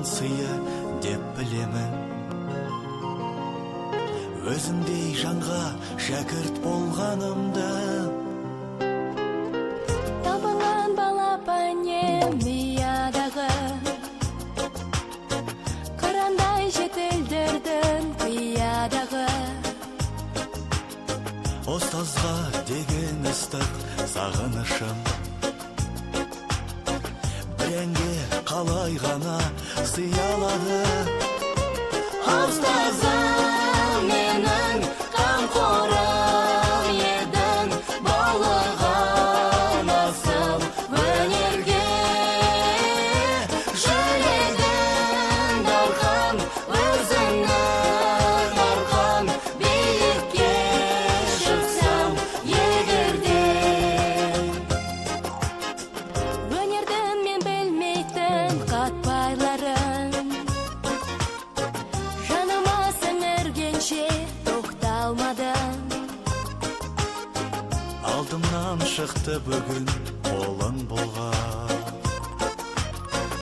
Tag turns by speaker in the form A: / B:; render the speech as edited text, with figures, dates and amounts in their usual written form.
A: сыйы деп білемін. Өзіңдей жанға шәкірт болғанымды.
B: Табылған балапанем миядағы, қырандай жетілдірдің қиядағы.
A: Ұстазға деген ыстық сағынышым, бірәңге қалай ғана сыялады.
B: Ұстазым менің қамқорым едің, болған асыл өнерге. Жүрегім дархан, өзіңнің арқан, биікке шықсам егерде. Өнердің мен білмейтін қатпайларын, жаныма сіңіргенше тоқталмадым.
A: Алдымнан шықты бүгін қолың болған.